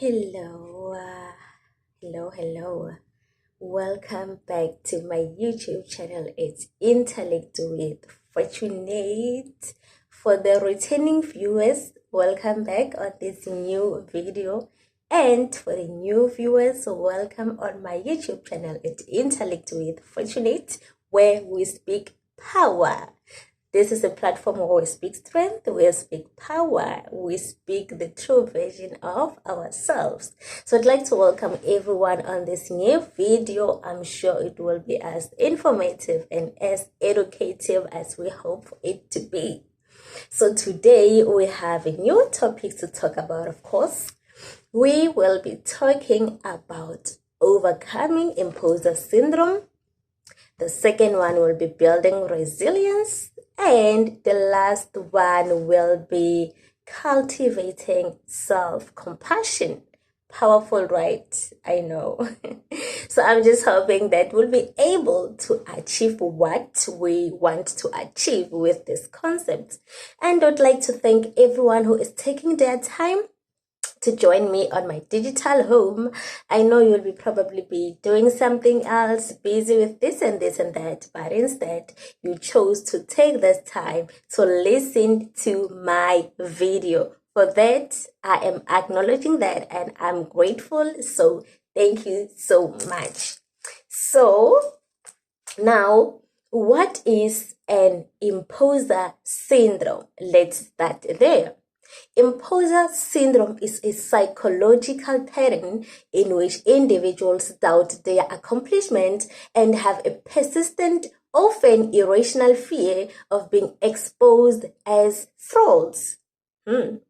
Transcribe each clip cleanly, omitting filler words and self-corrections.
Hello, hello. Welcome back to my YouTube channel. It's Intellect with Fortunate. For the returning viewers, welcome back on this new video. And for the new viewers, welcome on my YouTube channel. It's Intellect with Fortunate, where we speak power. This is a platform where we speak strength, we speak power, we speak the true version of ourselves. So I'd like to welcome everyone on this new video. I'm sure it will be as informative and as educative as we hope for it to be. So today we have a new topic to talk about, of course. We will be talking about overcoming imposter syndrome. The second one will be building resilience. And the last one will be cultivating self-compassion. Powerful, right? I know. So I'm just hoping that we'll be able to achieve what we want to achieve with this concept. And I'd like to thank everyone who is taking their time to join me on my digital home. I know you'll be probably be doing something else, busy with this and that, but instead you chose to take this time to listen to my video. For that, I am acknowledging that and I'm grateful. So thank you so much. So now, what is an imposter syndrome? Let's start there. Imposter syndrome is a psychological pattern in which individuals doubt their accomplishment and have a persistent, often irrational fear of being exposed as frauds. And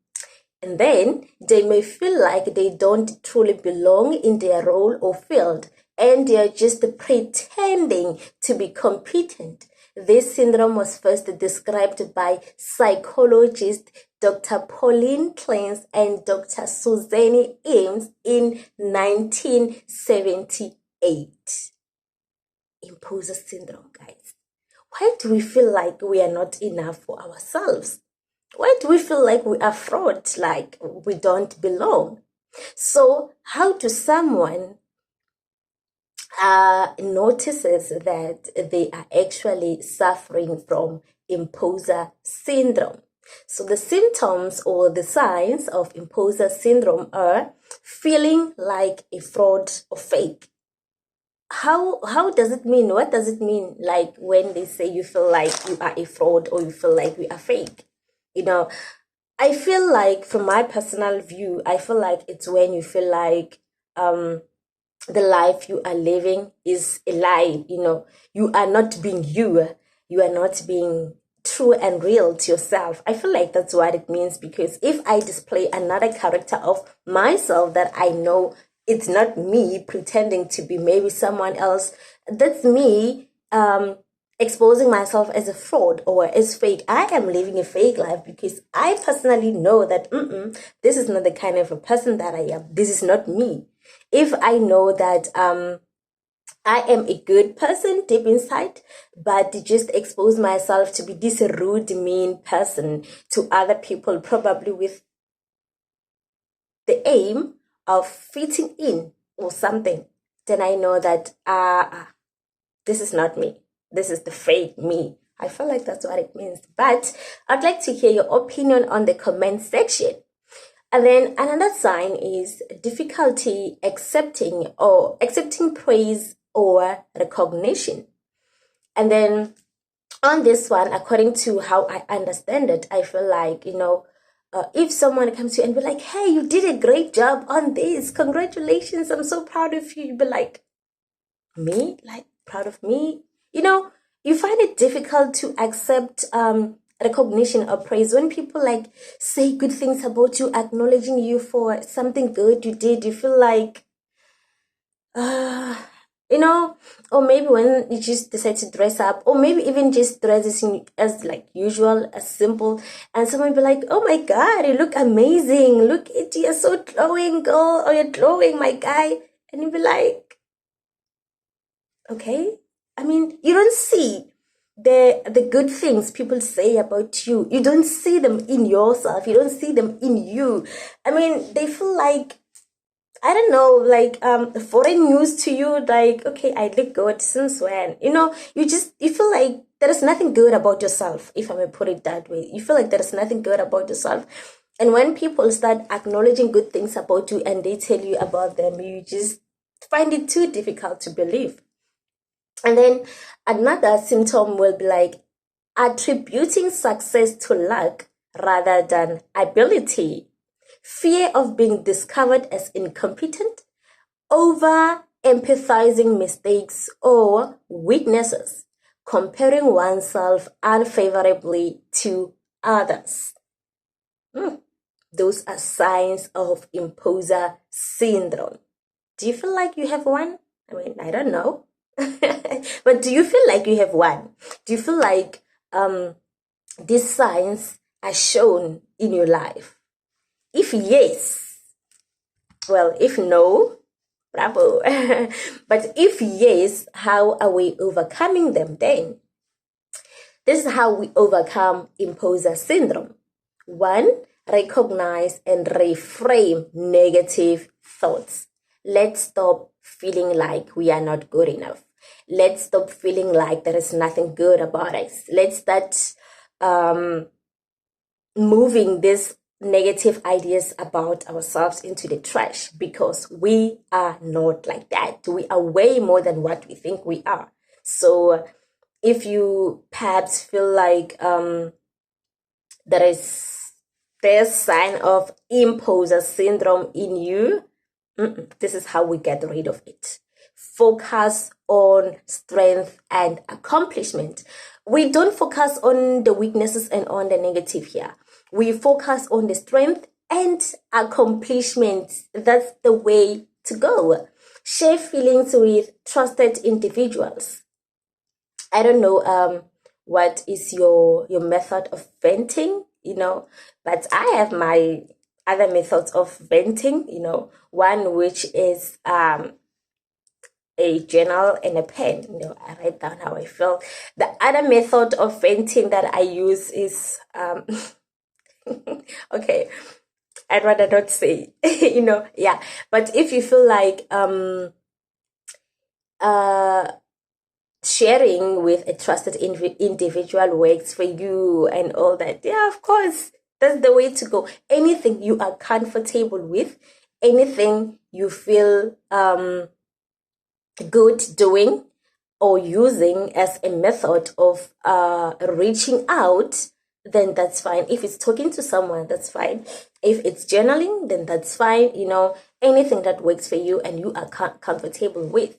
then they may feel like they don't truly belong in their role or field and they are just pretending to be competent. This syndrome was first described by psychologist Dr. Pauline Clance and Dr. Suzanne Ames in 1978. Imposter syndrome, guys. Why do we feel like we are not enough for ourselves? Why do we feel like we are fraud, like we don't belong? So how do someone notices that they are actually suffering from imposter syndrome? So the symptoms or the signs of imposter syndrome are feeling like a fraud or fake. How does it mean? What does it mean, like when they say you feel like you are a fraud or you feel like we are fake? I feel like, from my personal view, I feel like it's when you feel like the life you are living is a lie. You are not being you are not being true and real to yourself. I feel like that's what it means, because if I display another character of myself that I know it's not me, pretending to be maybe someone else, that's me exposing myself as a fraud or as fake. I am living a fake life because I personally know that this is not the kind of a person that I am. This is not me. If I know that I am a good person deep inside, but just expose myself to be this rude, mean person to other people, probably with the aim of fitting in or something, then I know that this is not me. This is the fake me. I feel like that's what it means. But I'd like to hear your opinion on the comment section. And then another sign is difficulty accepting praise or recognition. And then on this one, according to how I understand it, I feel like, if someone comes to you and be like, hey, you did a great job on this, congratulations, I'm so proud of you, you'd be like, me? Like, proud of me? You find it difficult to accept recognition or praise when people like say good things about you, acknowledging you for something good you did. You feel like or maybe when you just decide to dress up, or maybe even just dressing as like usual, as simple, and someone be like, oh my god, you look amazing, look at you, you're so glowing, girl, or you're glowing, my guy. And you be like, okay, I mean, you don't see the good things people say about you. You don't see them in yourself. You don't see them in you. I mean, they feel like I don't know, like foreign news to you, like, okay, I look good since when? You feel like there is nothing good about yourself, if I may put it that way. You feel like there is nothing good about yourself. And when people start acknowledging good things about you and they tell you about them, you just find it too difficult to believe. And then another symptom will be like attributing success to luck rather than ability. Fear of being discovered as incompetent, over empathizing mistakes or weaknesses, comparing oneself unfavorably to others. Those are signs of imposter syndrome. Do you feel like you have one? I mean, I don't know. But do you feel like you have one? Do you feel like these signs are shown in your life? If yes, well, if no, bravo. But if yes, how are we overcoming them then? This is how we overcome imposter syndrome. One, recognize and reframe negative thoughts. Let's stop feeling like we are not good enough. Let's stop feeling like there is nothing good about us. Let's start moving these negative ideas about ourselves into the trash, because we are not like that. We are way more than what we think we are. So if you perhaps feel like there is this sign of imposter syndrome in you, this is how we get rid of it. Focus on strength and accomplishment. We don't focus on the weaknesses and on the negative here. We focus on the strength and accomplishment. That's the way to go. Share feelings with trusted individuals. I don't know what is your method of venting, but I have my other methods of venting, one which is a journal and a pen. I write down how I feel. The other method of venting that I use is okay, I'd rather not say, yeah. But if you feel like sharing with a trusted individual works for you and all that, yeah, of course, that's the way to go. Anything you are comfortable with, anything you feel good doing or using as a method of reaching out, then that's fine. If it's talking to someone, that's fine. If it's journaling, then that's fine. Anything that works for you and you are comfortable with.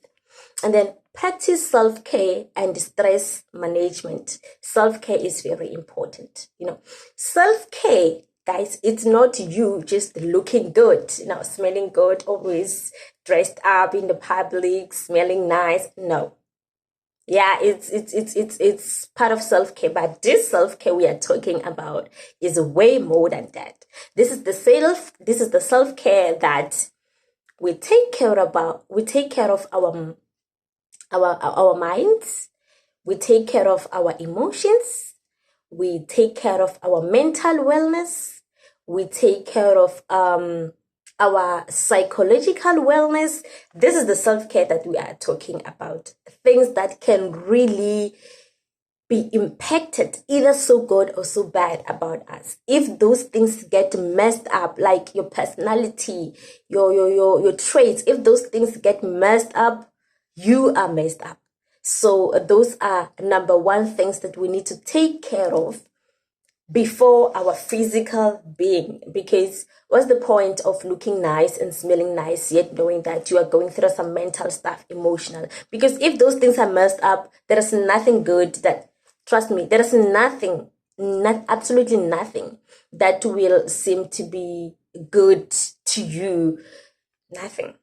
And then practice self-care and stress management. Self-care is very important. Self-care, guys, it's not you just looking good, smelling good, always dressed up in the public, smelling nice. No. Yeah, it's part of self-care, but this self-care we are talking about is way more than that. This is the self-care that we take care of our minds, we take care of our emotions, we take care of our mental wellness, we take care of our psychological wellness. This is the self-care that we are talking about. Things that can really be impacted, either so good or so bad, about us. If those things get messed up, like your personality, your traits, if those things get messed up, you are messed up. So those are number one things that we need to take care of before our physical being. Because what's the point of looking nice and smelling nice yet knowing that you are going through some mental stuff, emotional? Because if those things are messed up, there is nothing good that, trust me, there is nothing, absolutely nothing that will seem to be good to you. Nothing.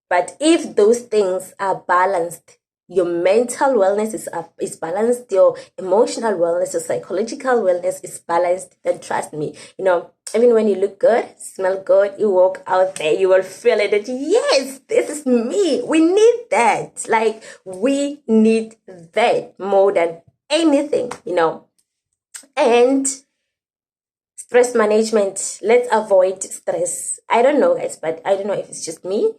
But if those things are balanced, your mental wellness is balanced, your emotional wellness, your psychological wellness is balanced, then trust me, even when you look good, smell good, you walk out there, you will feel it that, yes, this is me. We need that. Like, we need that more than anything, And Stress management. Let's avoid stress. I don't know, guys, but I don't know if it's just me.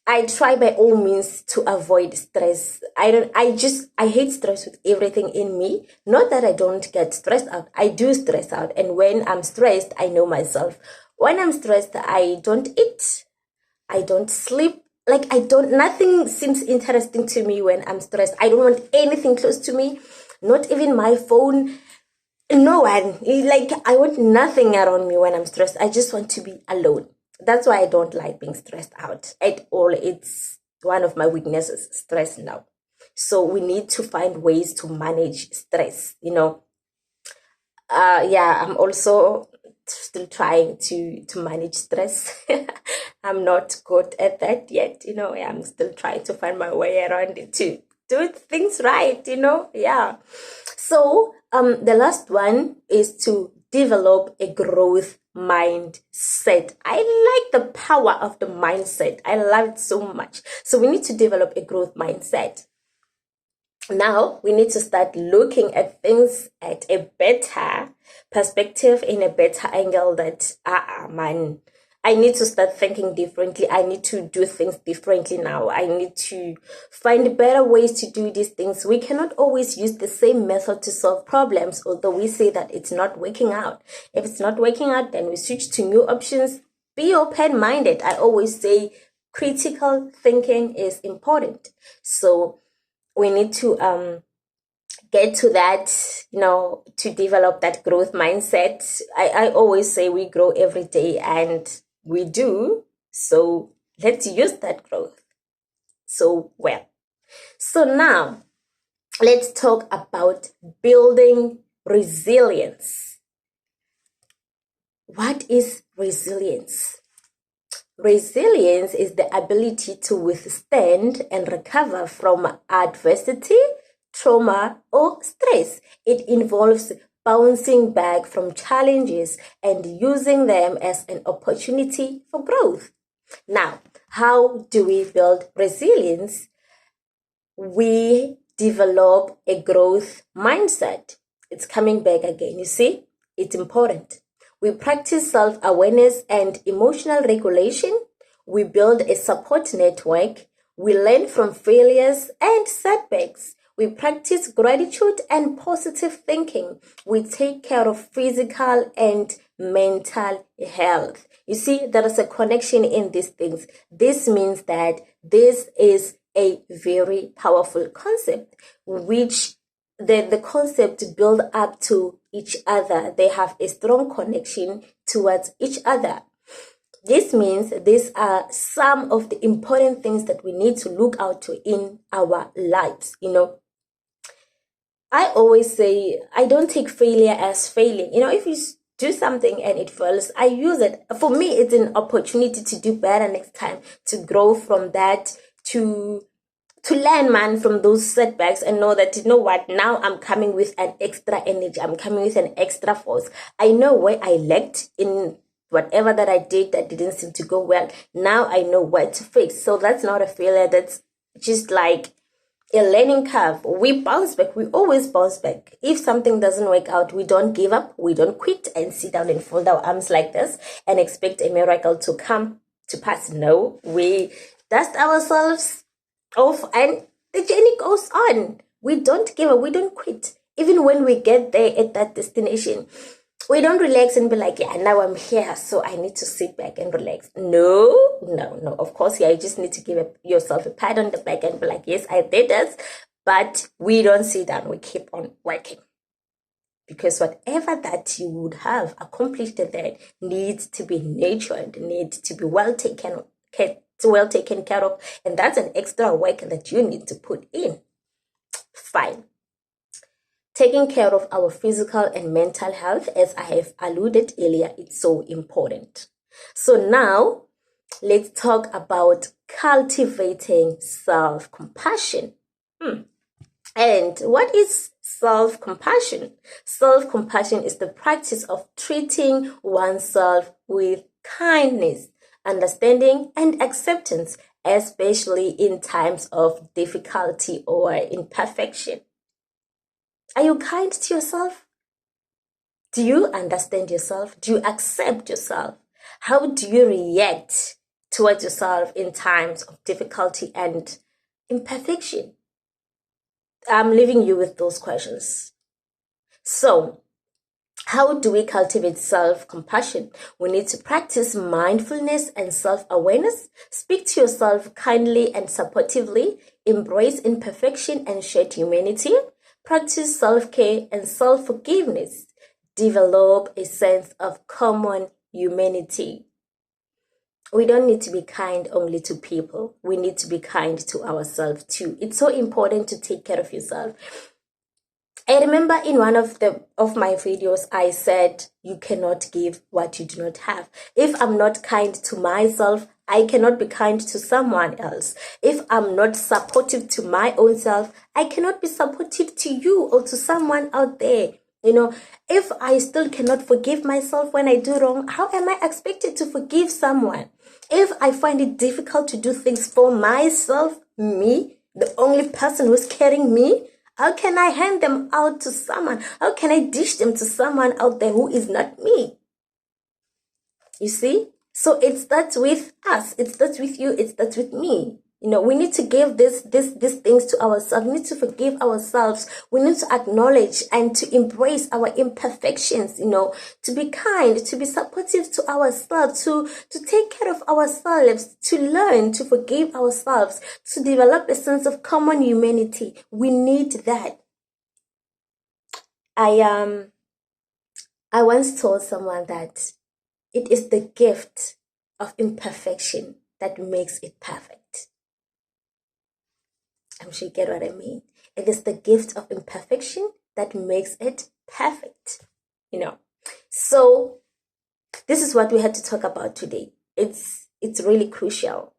I try by all means to avoid stress. I hate stress with everything in me. Not that I don't get stressed out. I do stress out. And when I'm stressed, I know myself. When I'm stressed, I don't eat. I don't sleep. Like nothing seems interesting to me when I'm stressed. I don't want anything close to me. Not even my phone. No one. Like, I want nothing around me when I'm stressed. I just want to be alone. That's why I don't like being stressed out at all. It's one of my weaknesses, stress now. So we need to find ways to manage stress, yeah, I'm also still trying to manage stress. I'm not good at that yet, I'm still trying to find my way around it to do things right, yeah. So the last one is to develop a growth mindset. I like the power of the mindset. I love it so much. So we need to develop a growth mindset. Now we need to start looking at things at a better perspective, in a better angle. That man, I need to start thinking differently. I need to do things differently now. I need to find better ways to do these things. We cannot always use the same method to solve problems, although we say that it's not working out. If it's not working out, then we switch to new options. Be open-minded. I always say critical thinking is important. So we need to get to that, to develop that growth mindset. I always say we grow every day, and we do. So let's use that growth so well. So now let's talk about building resilience. What is resilience? Resilience is the ability to withstand and recover from adversity, trauma, or stress. It involves bouncing back from challenges and using them as an opportunity for growth. Now, how do we build resilience? We develop a growth mindset. It's coming back again. You see, it's important. We practice self-awareness and emotional regulation. We build a support network. We learn from failures and setbacks. We practice gratitude and positive thinking. We take care of physical and mental health. You see, there is a connection in these things. This means that this is a very powerful concept, which the concept build up to each other. They have a strong connection towards each other. This means these are some of the important things that we need to look out to in our lives. I always say I don't take failure as failing. If you do something and it fails, I use it. For me, it's an opportunity to do better next time, to grow from that, to learn, man, from those setbacks, and know that, what, now I'm coming with an extra energy. I'm coming with an extra force. I know where I lacked in whatever that I did that didn't seem to go well. Now I know what to fix. So that's not a failure. That's just like a learning curve. We bounce back. We always bounce back. If something doesn't work out, we don't give up. We don't quit and sit down and fold our arms like this and expect a miracle to come to pass. No, we dust ourselves off and the journey goes on. We don't give up. We don't quit. Even when we get there at that destination, we don't relax and be like, yeah, now I'm here, so I need to sit back and relax. No. Of course, yeah, you just need to give yourself a pat on the back and be like, yes, I did this. But we don't sit down. We keep on working. Because whatever that you would have accomplished there needs to be nurtured, needs to be well taken care of. And that's an extra work that you need to put in. Fine. Taking care of our physical and mental health, as I have alluded earlier, it's so important. So now, let's talk about cultivating self-compassion. And what is self-compassion? Self-compassion is the practice of treating oneself with kindness, understanding, and acceptance, especially in times of difficulty or imperfection. Are you kind to yourself? Do you understand yourself? Do you accept yourself? How do you react towards yourself in times of difficulty and imperfection? I'm leaving you with those questions. So, how do we cultivate self-compassion? We need to practice mindfulness and self-awareness. Speak to yourself kindly and supportively. Embrace imperfection and shared humanity. Practice self-care and self-forgiveness. Develop a sense of common humanity. We don't need to be kind only to people. We need to be kind to ourselves too. It's so important to take care of yourself. I remember in one of my videos, I said, you cannot give what you do not have. If I'm not kind to myself, I cannot be kind to someone else. If I'm not supportive to my own self, I cannot be supportive to you or to someone out there. If I still cannot forgive myself when I do wrong, how am I expected to forgive someone? If I find it difficult to do things for myself, me, the only person who's carrying me, how can I hand them out to someone? How can I dish them to someone out there who is not me? You see? So it starts with us. It starts with you. It starts with me. We need to give these things to ourselves. We need to forgive ourselves. We need to acknowledge and to embrace our imperfections, to be kind, to be supportive to ourselves, to take care of ourselves, to learn to forgive ourselves, to develop a sense of common humanity. We need that. I once told someone that it is the gift of imperfection that makes it perfect. I'm sure you get what I mean. It is the gift of imperfection that makes it perfect. So this is what we had to talk about today. It's really crucial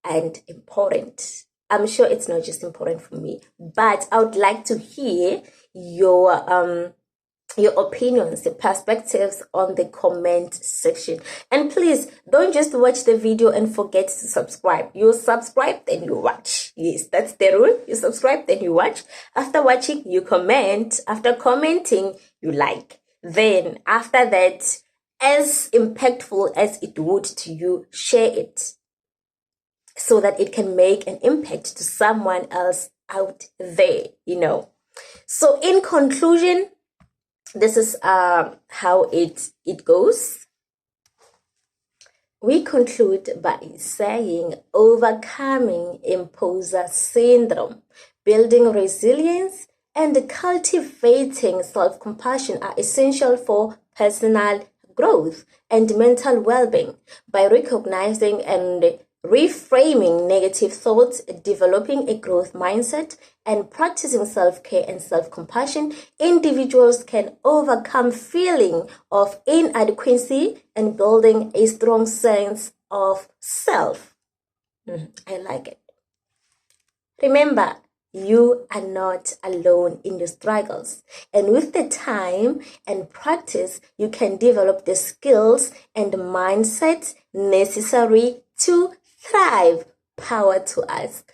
and important. I'm sure it's not just important for me, but I would like to hear your opinions, your perspectives on the comment section. And please don't just watch the video and forget to subscribe. You subscribe, then you watch. Yes, that's the rule. You subscribe, then you watch. After watching, you comment. After commenting, you like. Then after that, as impactful as it would to you, share it so that it can make an impact to someone else out there, So in conclusion, this is how it goes. We conclude by saying overcoming imposter syndrome, building resilience, and cultivating self-compassion are essential for personal growth and mental well-being. By recognizing and reframing negative thoughts, developing a growth mindset, and practicing self-care and self-compassion, individuals can overcome feeling of inadequacy and building a strong sense of self. I like it. Remember, you are not alone in your struggles. And with the time and practice, you can develop the skills and mindset necessary to thrive. Power to us.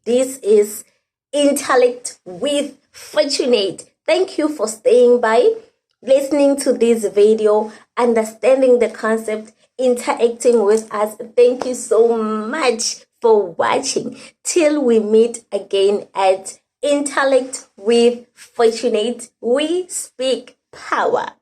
This is Intellect with Fortunate. Thank you for staying by, listening to this video, understanding the concept, interacting with us. Thank you so much for watching. Till we meet again at Intellect with Fortunate, we speak power.